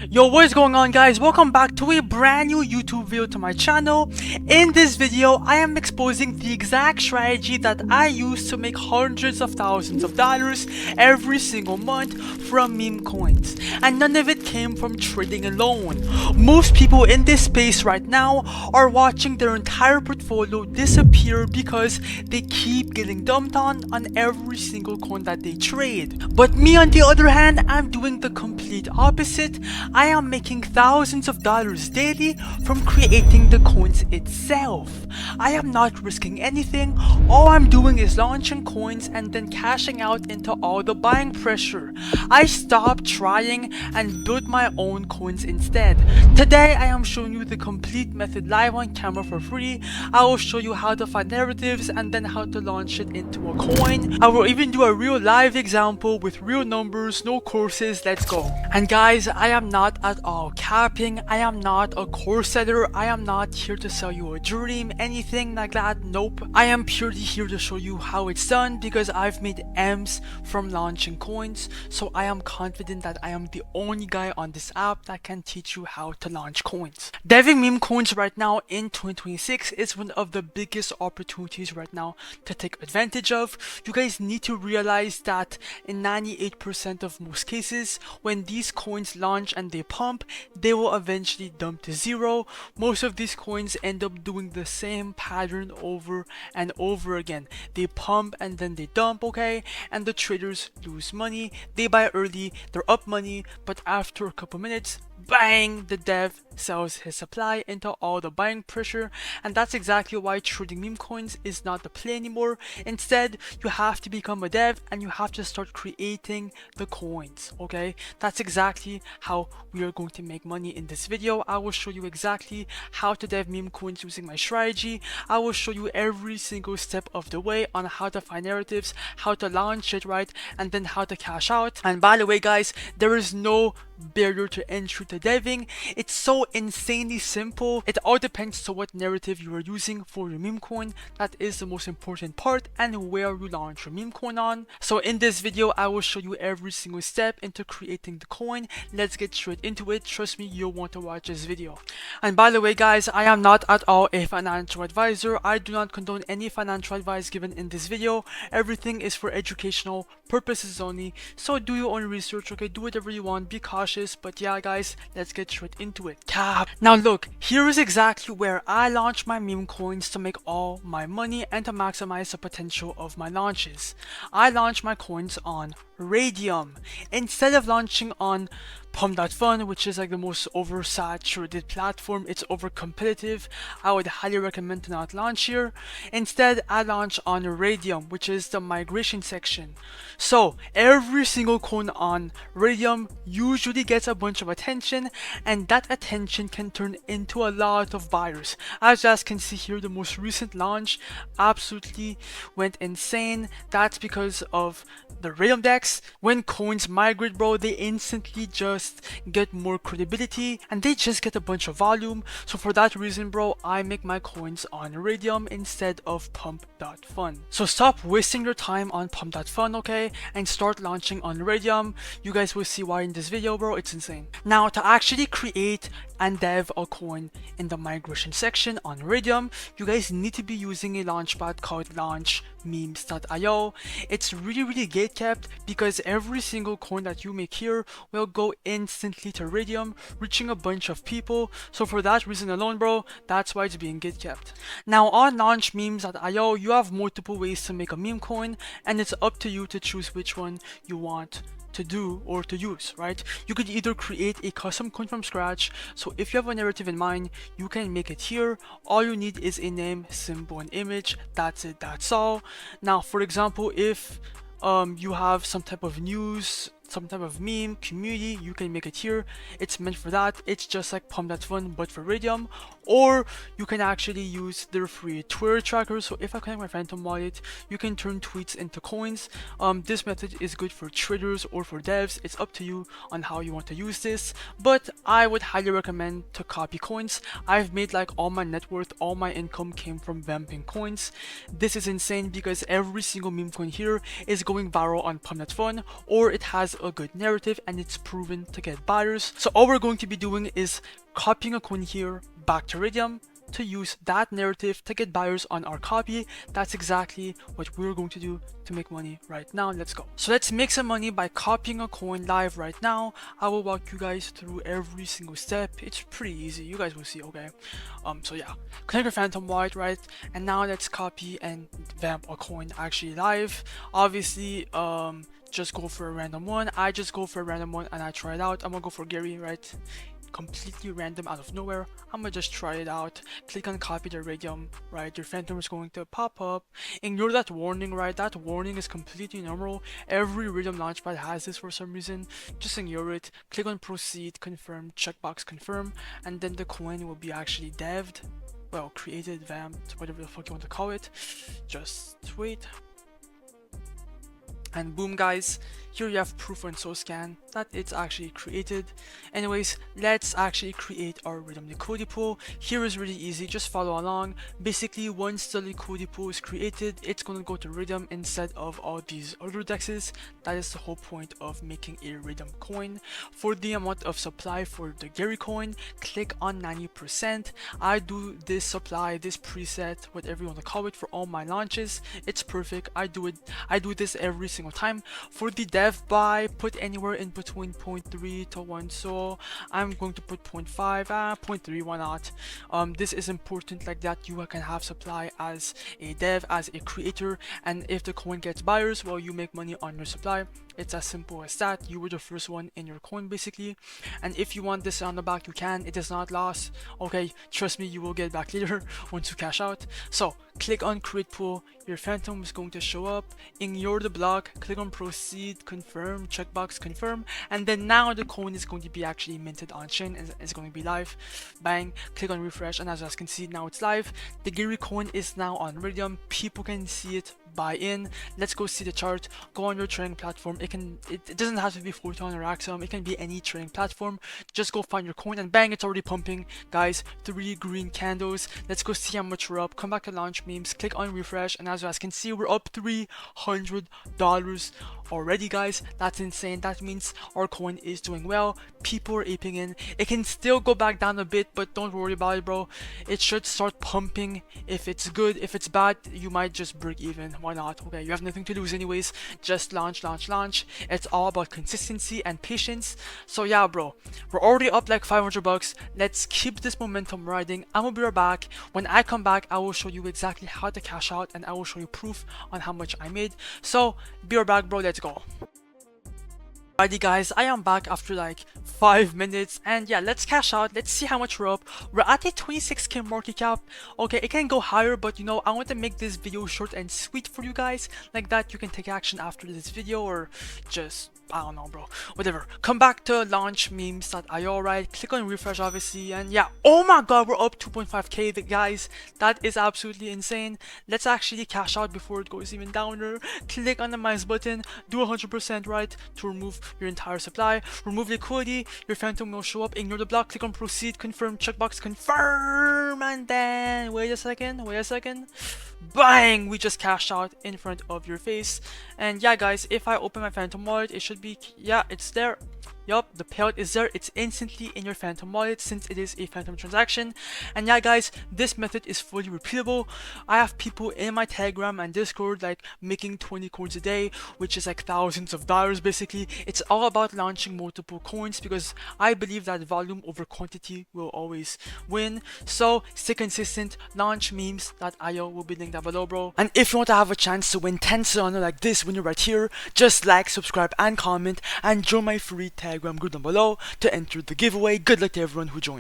Yo, what is going on, guys? Welcome back to a brand new YouTube video to my channel. In this video, I am exposing the exact strategy that I use to make hundreds of thousands of dollars every single month from meme coins. And none of it came from trading alone. Most people in this space right now are watching their entire portfolio disappear because they keep getting dumped on every single coin that they trade. But me, on the other hand, I'm doing the complete opposite. I am making thousands of dollars daily from creating the coins itself. I am not risking anything. All I'm doing is launching coins and then cashing out into all the buying pressure. I stopped trying and built my own coins instead. Today I am showing you the complete method live on camera for free. I will show you how to find narratives and then how to launch it into a coin. I will even do a real live example with real numbers, no courses. Let's go. And guys, I am not at all capping. I am not a course seller. I am not here to sell you a dream, anything like that. Nope. I am purely here to show you how it's done because I've made M's from launching coins. So I am confident that I am the only guy on this app that can teach you how to launch coins. Deving meme coins right now in 2026 is one of the biggest opportunities right now to take advantage of. You guys need to realize that in 98% of most cases, when these coins launch and they pump, they will eventually dump to zero. Most of these coins end up doing the same pattern over and over again. They pump and then they dump, okay? And the traders lose money. They buy early, they're up money, but after a couple minutes, bang, the dev sells his supply into all the buying pressure. And that's exactly why trading meme coins is not the play anymore. Instead, you have to become a dev and you have to start creating the coins, okay? That's exactly how we are going to make money in this video. I will show you exactly how to dev meme coins using my strategy. I will show you every single step of the way on how to find narratives, how to launch it right, and then how to cash out. And by the way, guys, there is no barrier to entry to deving. It's so insanely simple. It all depends to what narrative you are using for your meme coin. That is the most important part, and where you launch your meme coin on. So in this video, I will show you every single step into creating the coin. Let's get straight into it. Trust me, you'll want to watch this video. And by the way, guys, I am not at all a financial advisor. I do not condone any financial advice given in this video. Everything is for educational purposes only. So do your own research, okay? Do whatever you want. Be cautious. But yeah, guys, let's get straight into it. Cap. Now look, here is exactly where I launch my meme coins to make all my money and to maximize the potential of my launches. I launch my coins on Radium instead of launching on Pump.Fun, which is like the most oversaturated platform. It's over competitive. I would highly recommend to not launch here. Instead, I launch on Radium, which is the migration section. So every single coin on Radium usually gets a bunch of attention, and that attention can turn into a lot of buyers. As you guys can see here, the most recent launch absolutely went insane. That's because of the Radium decks. When coins migrate, bro, they instantly just get more credibility and they just get a bunch of volume. So for that reason, bro, I make my coins on Radium instead of Pump.Fun. So stop wasting your time on Pump.Fun, okay, and start launching on Radium. You guys will see why in this video, bro. It's insane. Now, to actually create and dev a coin in the migration section on Radium, you guys need to be using a launchpad called launchmemes.io. It's really gatekept because every single coin that you make here will go instantly to Radium, reaching a bunch of people. So for that reason alone, bro, that's why it's being gatekept. Now on launchmemes.io, you have multiple ways to make a meme coin, and it's up to you to choose which one you want to do or to use, right? You could either create a custom coin from scratch. So if you have a narrative in mind, you can make it here. All you need is a name, symbol, and image. That's it, that's all. Now, for example, if you have some type of news, some type of meme community, you can make it here. It's meant for that. It's just like Pump.Fun but for Radium. Or you can actually use their free Twitter tracker. So if I connect my Phantom wallet, you can turn tweets into coins. This method is good for traders or for devs. It's up to you on how you want to use this, but I would highly recommend to copy coins. I've made like all my net worth, all my income came from vamping coins. This is insane because every single meme coin here is going viral on Pump.Fun, or it has a good narrative and it's proven to get buyers. So all we're going to be doing is copying a coin here back to Iridium to use that narrative to get buyers on our copy. That's exactly what we're going to do to make money right now. Let's go. So let's make some money by copying a coin live right now. I will walk you guys through every single step. It's pretty easy, you guys will see. Okay, so yeah, connect your phantom wallet, right? And now let's copy and vamp a coin actually live. Obviously, just go for a random one. I just go for a random one and I try it out. I'm gonna go for Gary, right? Completely random out of nowhere. I'm gonna just try it out. Click on copy the Iridium, right? Your phantom is going to pop up. Ignore that warning, right? That warning is completely normal. Every Iridium launchpad has this for some reason. Just ignore it. Click on proceed, confirm, checkbox confirm, and then the coin will be actually dev'd, well, created, vamped, whatever the fuck you want to call it. Just wait. And boom, guys, here you have proof on SoScan that it's actually created. Anyways, let's actually create our Iridium liquidity pool. Here is really easy, just follow along. Basically, once the liquidity pool is created, it's going to go to Iridium instead of all these other dexes. That is the whole point of making a Iridium coin. For the amount of supply for the Gary coin, click on 90%. I do this supply, this preset, whatever you want to call it, for all my launches. It's perfect. I do this every single time. For the dev buy, put anywhere in between 0.3 to 1, so I'm going to put 0.5, 0.3, why not? This is important, like that you can have supply as a dev, as a creator, and if the coin gets buyers, well, you make money on your supply. It's as simple as that. You were the first one in your coin basically, and if you want this on the back, you can. It is not lost. Okay, trust me, you will get back later once you cash out. So click on create pool. Your phantom is going to show up. Ignore the block. Click on proceed, confirm, checkbox confirm, and then now the coin is going to be actually minted on chain and it's going to be live. Bang, click on refresh, and as you guys can see, now it's live. The Gary coin is now on Iridium. People can see it, buy in. Let's go see the chart. Go on your trading platform. It doesn't have to be Fortune or Axiom. It can be any trading platform. Just go find your coin and bang, it's already pumping, guys. 3 green candles. Let's go see how much we're up. Come back to launch memes, click on refresh, and as you guys can see, we're up $300 already, guys. That's insane. That means our coin is doing well. People are aping in. It can still go back down a bit, but don't worry about it, bro. It should start pumping. If it's good, if it's bad, you might just break even. Why not? Okay, you have nothing to lose anyways. Just launch. It's all about consistency and patience. So yeah, bro, we're already up like $500. Let's keep this momentum riding. I'm gonna be right back. When I come back, I will show you exactly how to cash out and I will show you proof on how much I made. So be right back, bro. Let's go. Alrighty guys, I am back after like 5 minutes, and yeah, let's cash out. Let's see how much we're up. We're at a 26k market cap. Okay, it can go higher, but you know, I want to make this video short and sweet for you guys, like that you can take action after this video, or just, I don't know, bro, whatever. Come back to launch memes.io, right? Click on refresh, obviously, and yeah, oh my god, we're up 2.5k, guys. That is absolutely insane. Let's actually cash out before it goes even downer. Click on the minus button, do 100% right to remove your entire supply. Remove liquidity, your phantom will show up. Ignore the block, click on proceed, confirm, checkbox confirm, and then wait a second, bang, we just cashed out in front of your face. And yeah guys, if I open my phantom wallet, it should be, yeah, it's there. Yup, the payout is there. It's instantly in your phantom wallet since it is a phantom transaction. And yeah guys, this method is fully repeatable. I have people in my Telegram and Discord like making 20 coins a day, which is like thousands of dollars basically. It's all about launching multiple coins because I believe that volume over quantity will always win. So stay consistent. Launch memes.io will be linked down below, bro. And if you want to have a chance to win 10 Solana like this when you're right here, just like, subscribe and comment, and join my free Telegram group down below to enter the giveaway. Good luck to everyone who joined.